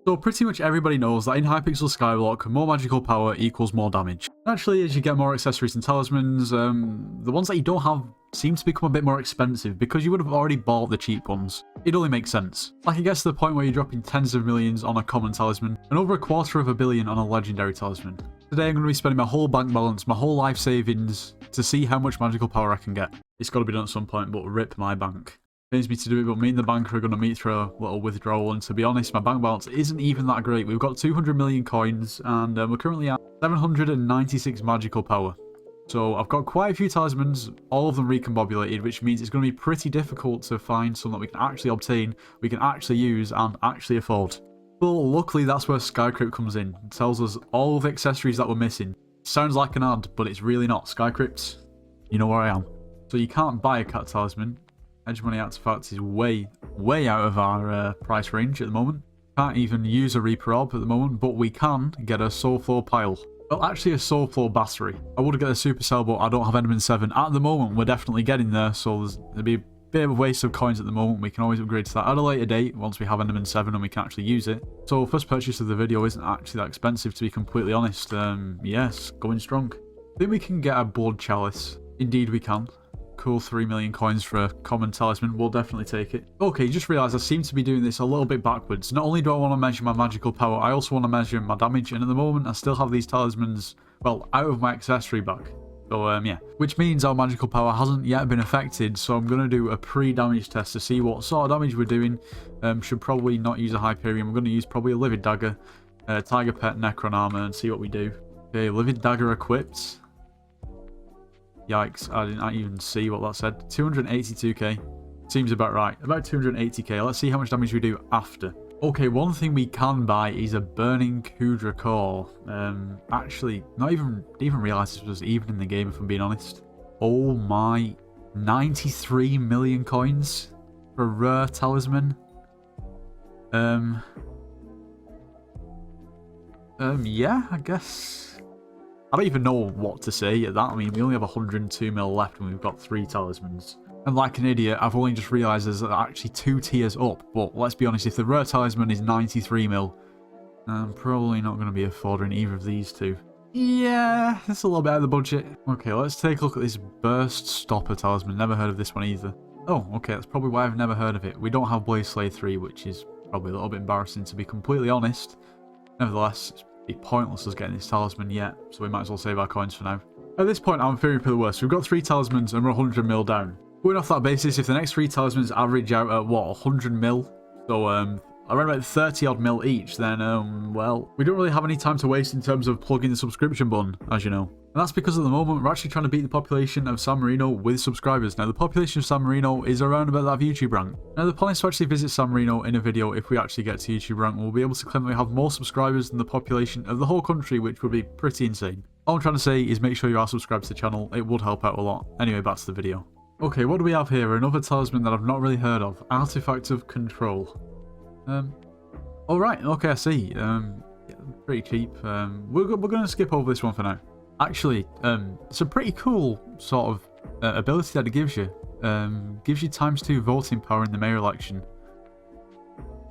So pretty much everybody knows that in Hypixel Skyblock, more magical power equals more damage. Naturally, as you get more accessories and talismans, the ones that you don't have seem to become a bit more expensive because you would have already bought the cheap ones. It only makes sense. Like it gets to the point where you're dropping tens of millions on a common talisman and over $250 million on a legendary talisman. Today I'm going to be spending my whole bank balance, my whole life savings to see how much magical power I can get. It's got to be done at some point, but rip my bank. Pains me to do it, but me and the banker are going to meet through a little withdrawal, and to be honest, my bank balance isn't even that great. We've got 200 million coins, and we're currently at 796 magical power. So I've got quite a few talismans, all of them recombobulated, which means it's going to be pretty difficult to find some that we can actually obtain, we can actually use, and actually afford. But luckily, that's where Skycrypt comes in. It tells us all of the accessories that we're missing. Sounds like an ad, but it's really not. Skycrypt, you know where I am. So you can't buy a cat talisman. Hegemony artifact is way out of our price range at the moment. Can't even use a Reaper Orb at the moment, but we can get a Soul Floor Pile. Well, actually a Soul Floor Battery. I would get a Supercell, but I don't have Enderman 7. At the moment, we're definitely getting there, so there'll be a bit of a waste of coins at the moment. We can always upgrade to that at a later date, once we have Enderman 7 and we can actually use it. So first purchase of the video isn't actually that expensive, to be completely honest. Yes, going strong. I think we can get a Blood Chalice. Indeed we can. Cool, 3 million coins for a common talisman. We'll definitely take it. Okay, just realised I seem to be doing this a little bit backwards. Not only do I want to measure my magical power, I also want to measure my damage, and at the moment I still have these talismans, well, out of my accessory bag. So, yeah. Which means our magical power hasn't yet been affected, so I'm going to do a pre-damage test to see what sort of damage we're doing. Should probably not use a Hyperion. We're going to use probably a Livid Dagger, Tiger Pet, Necron Armor, and see what we do. Okay, Livid Dagger equipped. Yikes, I didn't even see what that said. 282k. Seems about right. About 280k. Let's see how much damage we do after. Okay, one thing we can buy is a Burning Kudra Core. Actually, not even realised this was even in the game, if I'm being honest. Oh my, 93 million coins for a rare talisman. Yeah, I guess. I don't even know what to say at that. I mean, we only have 102 mil left and we've got 3 talismans. And like an idiot, I've only just realised there's actually 2 tiers up. But let's be honest, if the rare talisman is 93 mil, I'm probably not going to be affording either of these two. Yeah, that's a little bit out of the budget. Okay, let's take a look at this Burst Stopper talisman. Never heard of this one either. Oh, okay, that's probably why I've never heard of it. We don't have Blaze Slayer 3, which is probably a little bit embarrassing to be completely honest. Nevertheless, it's be pointless us getting this talisman yet, so we might as well save our coins for now. At this point, I'm fearing for the worst. We've got 3 talismans and we're 100 mil down. Going off that basis, if the next 3 talismans average out at, what, 100 mil? So, around about 30 odd mil each, then, well, we don't really have any time to waste in terms of plugging the subscription button, as you know. And that's because at the moment, we're actually trying to beat the population of San Marino with subscribers. Now, the population of San Marino is around about that of YouTube rank. Now, the plan is to actually visit San Marino in a video if we actually get to YouTube rank. We'll be able to claim that we have more subscribers than the population of the whole country, which would be pretty insane. All I'm trying to say is make sure you are subscribed to the channel. It would help out a lot. Anyway, back to the video. Okay, what do we have here? Another talisman that I've not really heard of. Artifact of Control. Alright, okay, I see. Yeah, pretty cheap. We're going to skip over this one for now. Actually, it's a pretty cool sort of ability that it gives you. Gives you ×2 voting power in the mayor election.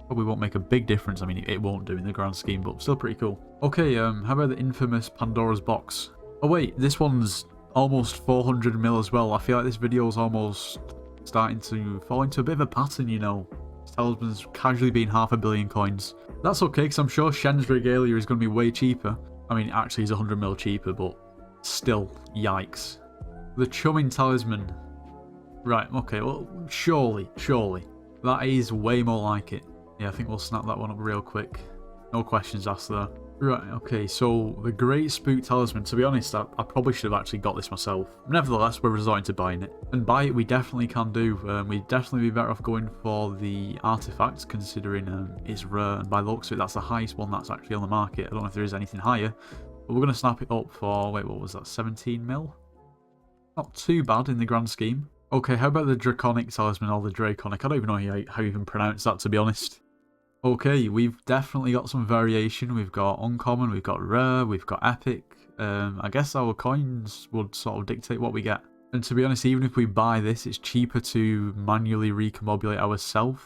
Probably won't make a big difference. I mean, it won't do in the grand scheme, but still pretty cool. Okay, how about the infamous Pandora's Box? Oh wait, this one's almost 400 mil as well. I feel like this video is almost starting to fall into a bit of a pattern, you know. Talisman's casually being 500 million coins. That's okay, because I'm sure Shen's Regalia is going to be way cheaper. I mean, actually, he's 100 mil cheaper, but still, yikes. The Chumming Talisman. Right, okay, well, surely. That is way more like it. Yeah, I think we'll snap that one up real quick. No questions asked there. Right, okay, so the Great Spook Talisman. To be honest, I probably should have actually got this myself. Nevertheless, we're resorting to buying it. And buy it we definitely can do. We'd definitely be better off going for the artifact, considering it's rare. And by the looks of it, that's the highest one that's actually on the market. I don't know if there is anything higher. But we're going to snap it up for, wait, what was that, 17 mil? Not too bad in the grand scheme. Okay, how about the Draconic Talisman, or the Draconic? I don't even know how you even pronounce that, to be honest. Okay, we've definitely got some variation. We've got uncommon, we've got rare, we've got epic. I guess our coins would sort of dictate what we get. And to be honest, even if we buy this, it's cheaper to manually recombobulate ourselves.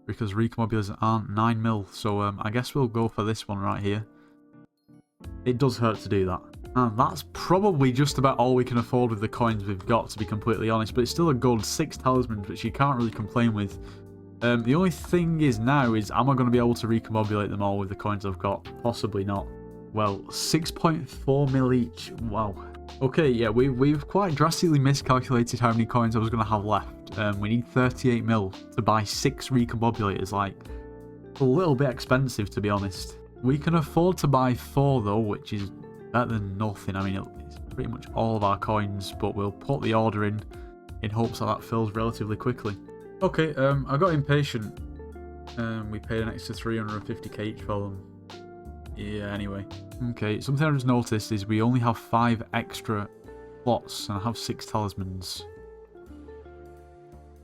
because recombobulars aren't 9 mil. So I guess we'll go for this one right here. It does hurt to do that. And that's probably just about all we can afford with the coins we've got, to be completely honest. But it's still a good 6 talismans, which you can't really complain with. The only thing is now is, am I going to be able to recombobulate them all with the coins I've got? Possibly not. Well, 6.4 mil each. Wow. Okay, yeah, we've quite drastically miscalculated how many coins I was going to have left. We need 38 mil to buy 6 recombobulators. Like, a little bit expensive, to be honest. We can afford to buy 4 though, which is better than nothing. I mean, it's pretty much all of our coins, but we'll put the order in hopes that fills relatively quickly. Okay, I got impatient. We paid an extra 350k each for them. Yeah, anyway. Okay, something I just noticed is we only have 5 extra slots, and I have 6 talismans.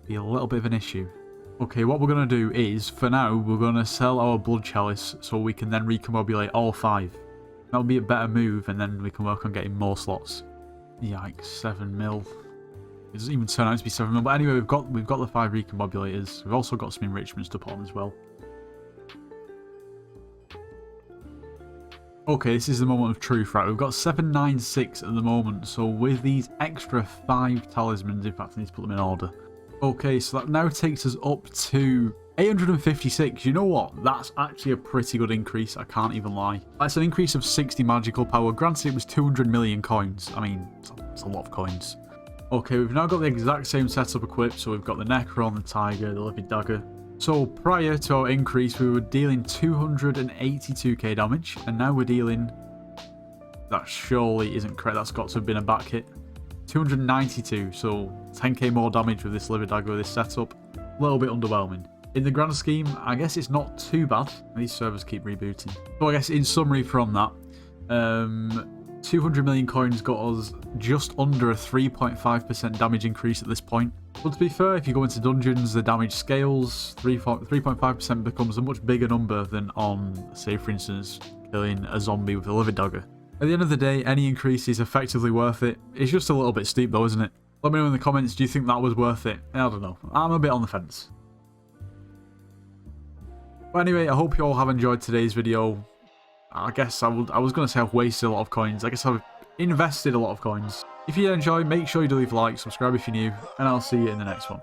Be a little bit of an issue. Okay, what we're going to do is, for now, we're going to sell our blood chalice so we can then recombobulate all 5. That'll be a better move, and then we can work on getting more slots. Yikes, 7 mil. It doesn't even turn out to be 7 mil, but anyway, we've got the 5 recombobulators. We've also got some enrichments to put on as well. Okay, this is the moment of truth, right? We've got 796 at the moment, so with these extra 5 talismans, in fact, I need to put them in order. Okay, so that now takes us up to 856. You know what? That's actually a pretty good increase, I can't even lie. That's an increase of 60 magical power. Granted, it was 200 million coins. I mean, it's a lot of coins. Okay, we've now got the exact same setup equipped, so we've got the Necron, the Tiger, the Livid Dagger. So prior to our increase, we were dealing 282k damage, and now we're dealing... That surely isn't correct, that's got to have been a back hit. 292, so 10k more damage with this Livid Dagger with this setup. A little bit underwhelming. In the grand scheme, I guess it's not too bad. These servers keep rebooting. So I guess in summary from that, 200 million coins got us just under a 3.5% damage increase at this point. But to be fair, if you go into dungeons, the damage scales. 3.5% becomes a much bigger number than on, say for instance, killing a zombie with a Livid Dagger. At the end of the day, any increase is effectively worth it. It's just a little bit steep though, isn't it? Let me know in the comments, do you think that was worth it? I don't know. I'm a bit on the fence. But anyway, I hope you all have enjoyed today's video. I guess I was going to say I've wasted a lot of coins. I guess I've invested a lot of coins. If you enjoy, make sure you do leave a like, subscribe if you're new, and I'll see you in the next one.